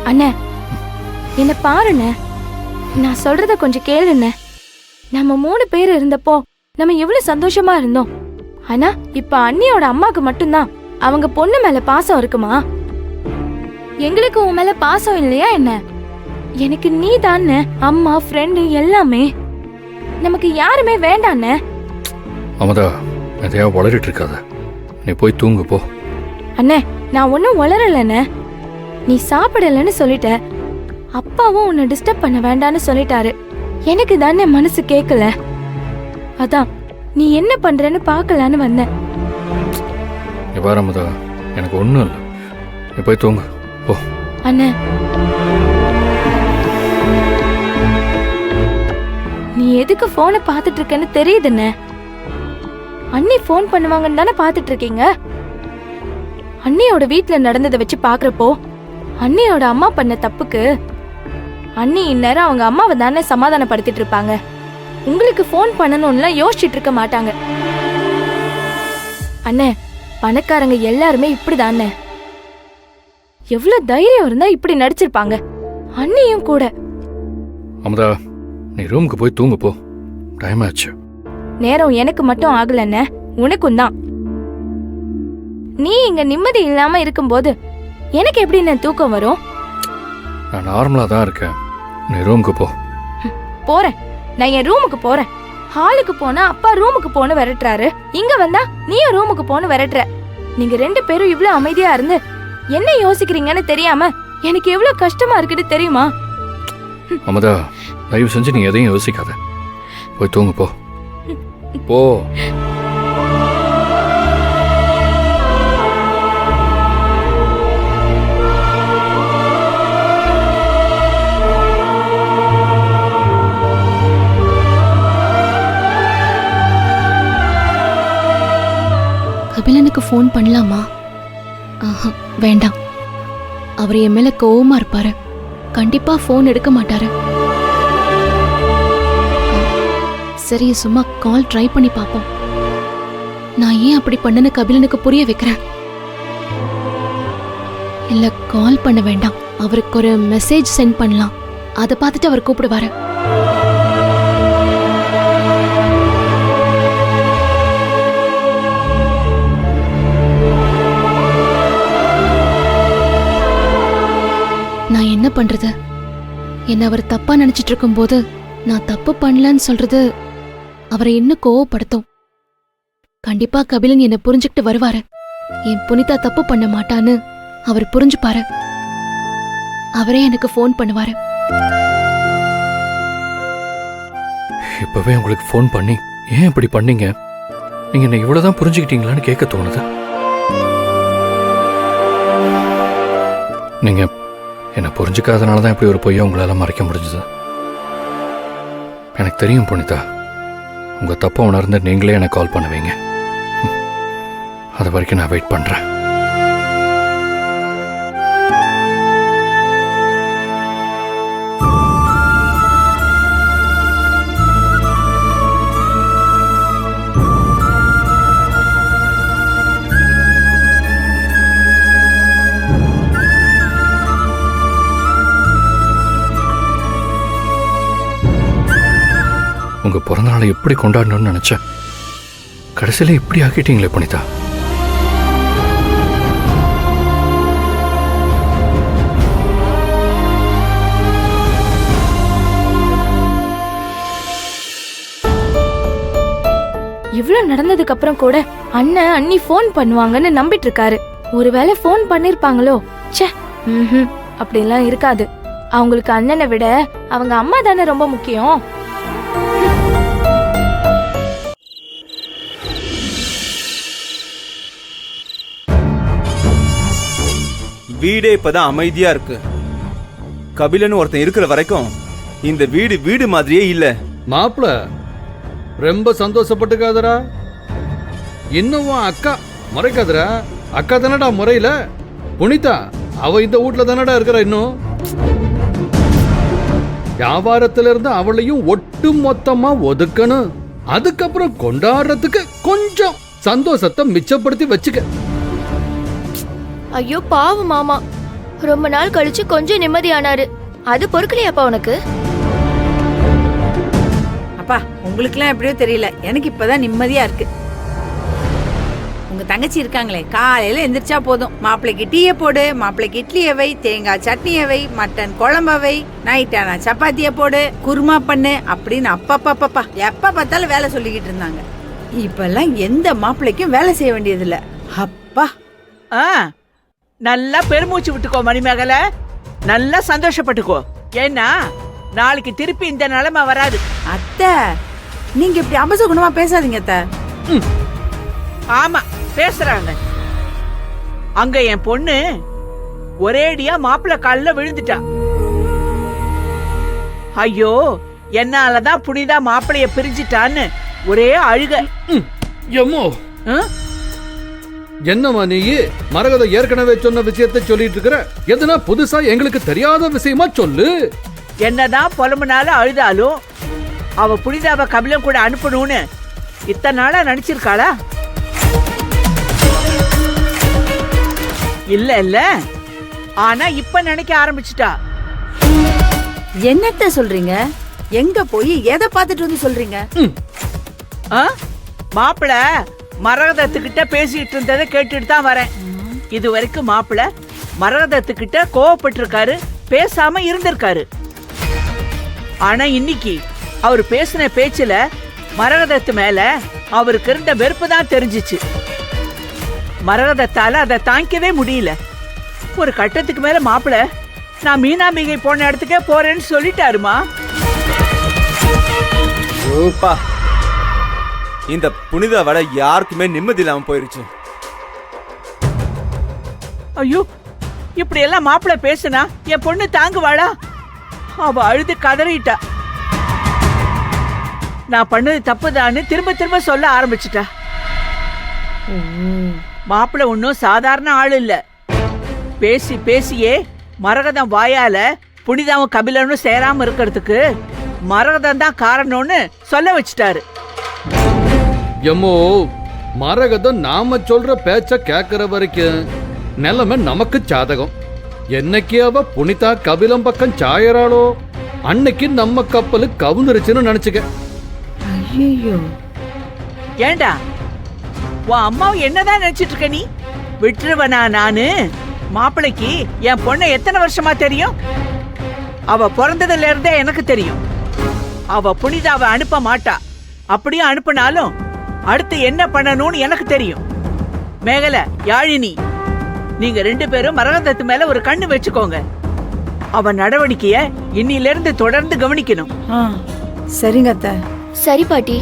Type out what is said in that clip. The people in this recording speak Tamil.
அண்ணே என்ன பாருண்ணே, நான் சொல்றத கொஞ்சம் கேளுண்ணே. நம்ம 3 பேர் இருந்தப்போ நம்ம எவ்வளவு சந்தோஷமா இருந்தோம். ஆனா இப்ப அண்ணியோட அம்மாக்கு மட்டும்தான் அவங்க பொண்ணு மேல பாசம் இருக்குமா? எங்களுக்கு உன் மேல பாசம் இல்லையா என்ன? எனக்கு நீ தானே அம்மா, ஃப்ரெண்டு எல்லாமே. நமக்கு யாருமே வேண்டாண்ணே. அமதா, எதையா வளரிட்டு இருக்காத, நீ போய் தூங்கு போ. அண்ணே நான் ஒன்னும் வளரலண்ணே. நீ சாப்பிடலன்னு சொல்லிட்ட, அப்பாவும் உன்னை டிஸ்டர்ப் பண்ண வேண்டான்னு சொல்லிட்டாரு. எனக்கு தானே மனசு கேட்கல, அதான் நீ என்ன பண்றன்னு பாக்கலான்னு வந்தேன். எவ்வாறு அமதா, எனக்கு ஒன்றும் இல்லை, நீ போய் தூங்கு போ. அண்ணே நீ எதுக்கு போனை பாத்துட்டு இருக்கன்னு தெரியுதுண்ணே. அண்ணி போன் பண்ணுவாங்கன்னு தானே பாத்துட்டு இருக்கீங்க. அண்ணியோட வீட்டுல நடந்ததை வச்சு பாக்குறப்போ அண்ணியோட அம்மா பண்ண தப்புக்கு அண்ணி இந்நேரம் அவங்க அம்மாவை தானே சமாதானப்படுத்திட்டு இருப்பாங்க. உங்களுக்கு போன் பண்ணணும்லாம் யோசிச்சுட்டு இருக்க மாட்டாங்க. அண்ணே பணக்காரங்க எல்லாருமே இப்படிதானே. எவ்வளவு தைரியம் இருந்தா இப்படி நடிச்சிருப்பாங்க. அண்ணியும் கூட. அமதா, நீ ரூமுக்கு போய் தூங்கு போ, டைம் ஆச்சு. நேரம் எனக்கு மட்டும் ஆகலண்ணே, உனக்கும் தான். நீ இங்க நிம்மதி இல்லாம இருக்கும்போது எனக்கு எப்படி தூக்கம் வரும்? நான் நார்மலா தான் இருக்கேன், நீ ரூமுக்கு போ. போறேன், நான் என் ரூமுக்கு போறேன். ஹாலுக்கு போனா அப்பா ரூமுக்கு போன்னு விரட்டுறாரு, இங்க வந்தா நீயும் ரூமுக்கு போன்னு விரட்டுற. நீங்க 2 பேரும் இவ்வளவு அமைதியா இருந்து என்ன யோசிக்கிறீங்கன்னு தெரியாம எனக்கு எவ்வளவு கஷ்டமா இருக்குன்னு தெரியுமா? அமதா, தயவு செஞ்சு நீ எதையும் யோசிக்காத, போய் தூங்கு போ போ. கபிலனுக்கு ஃபோன் பண்ணலாமா? வேண்டாம், அவர் என் மேல கோவமா இருப்பாரு. கண்டிப்பா ஃபோன் எடுக்க மாட்டாரு. சரி, சும்மா கால் ட்ரை பண்ணி பாப்போம். நான் ஏன் அப்படி பண்ணனு கபிலனுக்கு புரிய வைக்கிறேன். இல்ல, கால் பண்ண வேண்டாம், அவருக்கு ஒரு மெசேஜ் சென்ட் பண்ணலாம். அதை பார்த்துட்டு அவர் கூப்பிடுவாரு. நான் என்ன பண்றது? என்ன அவர் தப்பா நினைச்சிட்டு இருக்கும் போது நான் தப்பு பண்ணலன்னு சொல்றது அவரை இன்னும் கோவப்படுத்தும். கண்டிப்பா கபிலன் என்ன புரிஞ்சுக்கிட்டு வருவாரு. என் புனிதா தப்பு பண்ண மாட்டான்னு அவர் புரிஞ்சுப்பாரு. அவரே எனக்கு ஃபோன் பண்ணுவாரு. இப்பவே உங்களுக்கு ஃபோன் பண்ணி ஏன் இப்படி பண்ணீங்க, நீங்க என்ன இவ்வளவுதான் புரிஞ்சுக்கிட்டீங்களான்னு கேட்க தோணுது. நீங்க என்ன புரிஞ்சுக்காதனாலதான் இப்படி ஒரு பொய்யை உங்களால மறைக்க முடிஞ்சது. எனக்கு தெரியும் புனிதா, உங்க தப்ப உணர்ந்து நீங்களே எனக்கு கால் பண்ணுவீங்க. அது வரைக்கும் நான் வெயிட் பண்றேன். உங்க பிறந்த நாளை எப்படி கொண்டாடணும்னு நினைச்சேன், கடைசியில இப்படி ஆக்கிட்டீங்களே புனிதா. இவ்வளவு நடந்ததுக்கு அப்புறம் கூட அண்ணன் அண்ணி ஃபோன் பண்ணுவாங்கன்னு நம்பிட்டு இருக்காரு. ஒருவேளை ஃபோன் பண்ணிருப்பாங்களோ? ச்சே, அப்படிலாம் இருக்காது. அவங்களுக்கு அண்ணனை விட அவங்க அம்மா தானே ரொம்ப முக்கியம். வீடே இப்பதான் அமைதியா இருக்கு. கபிலன்னு ஒருத்தன் இருக்கிற வரைக்கும் இந்த வீடு வீடு மாதிரியே இல்ல. மாப்பிள ரொம்ப சந்தோஷப்பட்டுக்காதரா. இன்னும் அக்கா முறைக்காதரா. அக்கா தானடா முறையில. புனிதா அவ இந்த வீட்டுல தானடா இருக்கிற. இன்னும் வியாபாரத்துல இருந்து அவளையும் ஒட்டு மொத்தமா ஒதுக்கணும். அதுக்கப்புறம் கொண்டாடுறதுக்கு கொஞ்சம் சந்தோஷத்தை மிச்சப்படுத்தி வச்சுக்க. ஐயோ பாவம் மாமா, ரொம்ப நாள் கழிச்சு கொஞ்சம் நிம்மதியானாரு. அது பொறுக்கலையாப்பா உனக்கு? அப்பா உங்களுக்குலாம் எப்படியோ தெரியல, எனக்கு இப்பதான் நிம்மதியா இருக்கு. உங்க தங்கச்சி இருக்காங்களே, காலையில எந்திரிச்சா போதும், மாப்பிள்ளைக்கு டீயை போடு, மாப்பிள்ளைக்கு இட்லியை வை, தேங்காய் சட்னியை வை, மட்டன் குழம்ப வை, நைட்டான சப்பாத்தியை போடு, குருமா பண்ணு அப்படின்னு அப்பப்பா எப்ப பார்த்தாலும் வேலை சொல்லிக்கிட்டு இருந்தாங்க. இப்பெல்லாம் எந்த மாப்பிள்ளைக்கும் வேலை செய்ய வேண்டியது இல்ல. அப்பா நல்லா பெருமூச்சு விட்டுக்கோ மணிமேகலை, நல்லா சந்தோஷப்பட்டுக்கோ. ஏன்னா நாளைக்கு திருப்பி இந்த நிலைமை வராது. அத்தை, நீங்க இப்படி அபசகுணமா பேசாதீங்க அத்தை. ஆமா பேசுறாங்க. அங்க என் பொண்ணு ஒரேடியா மாப்பிள்ளை காலில் விழுந்துட்டா. ஐயோ என்னாலதான் புனிதா மாப்பிள்ளைய பிரிஞ்சிட்டான்னு ஒரே அழுக. எம்மோ என்னம்மா நீ மரகத ஏற்கனவே சொன்ன விஷயத்தை சொல்லிட்டு இருக்கிற? எதுனா புதுசா எங்களுக்கு தெரியாத விஷயமா சொல்லு. என்னதான் புலம்புனாலும் அழுதாலும் அவ புனிதாவை கபிலம் கூட அனுப்பணும்னு இத்தனை நாளா நினைச்சிருக்காளா? இல்ல ஆனா இப்ப நினைக்க ஆரம்பிச்சுட்டா. என்னத்த சொல்றீங்க? எங்க போய் எதை பார்த்துட்டு வந்து சொல்றீங்க? மாப்பிள மரகதத்துக்கிட்ட பேசிட்டு இருந்ததை கேட்டுட்டு தான் வரேன். இது வரைக்கும் மாப்பிள மரகதத்துக்கிட்ட கோவப்பட்டிருக்காரு, பேசாம இருந்திருக்காரு. ஆனா இன்னைக்கு அவர் பேசின பேச்சுல மரகதத்து மேல அவருக்கு இருந்த வெறுப்பு தான் தெரிஞ்சிச்சு. மரகதத்தால அதை தாங்கிக்கவே முடியல. ஒரு கட்டத்துக்கு மேல மாப்பிள நான் மீனாம்பிகை போன இடத்துக்கே போறேன்னு சொல்லிட்டாருமா. இந்த புனித வடை யாருக்குமே நிம்மதி இல்லாம போயிருச்சு. ஐயோ இப்படி எல்லாம் மாப்பிள பேசுனா என் பொண்ணு தாங்குவாளா? அவ அழுது கதறிட்டா. நான் பண்ணது தப்புதான்னு திரும்ப திரும்ப சொல்ல ஆரம்பிச்சுட்டா. மாப்பிள ஒன்னும் சாதாரண ஆள் இல்ல. பேசி பேசியே மரகதம் வாயால புனிதாவும் கபிலனும் சேராம இருக்கிறதுக்கு மரகதம் தான் காரணம்னு சொல்ல வச்சுட்டாரு. எம்மோ மரகதம் நாம சொல்ற பேச்ச கேக்குற வரைக்கும் நிலைமை நமக்கு சாதகம். என்னைக்கு அவ புனிதா கபிலம் பக்கம் சாயறாளோ அன்னைக்கு நம்ம கப்பலு கவுந்துருச்சுன்னு நினைச்சுக்க. ஐயோ ஏண்டா உன் அம்மாவை என்னதான் நினைச்சிட்டு இருக்க நீ? விட்டுருவனா நானு? மாப்பிளைக்கு என் பொண்ணை எத்தனை வருஷமா தெரியும்? அவ பிறந்ததுல இருந்தே எனக்கு தெரியும். அவ புனிதாவை அனுப்ப மாட்டா. அப்படியே அனுப்பினாலும் அடுத்து என்ன பண்ணணும்னு எனக்கு தெரியும். மேகலை, யாழினி, நீங்க 2 பேரும் மரகதத்து மேல ஒரு கண்ணு வச்சுக்கோங்க. அவ நடவடிக்கைய இன்னில இருந்து தொடர்ந்து கவனிக்கணும். சரிங்க அத்தை. சரி பாட்டி.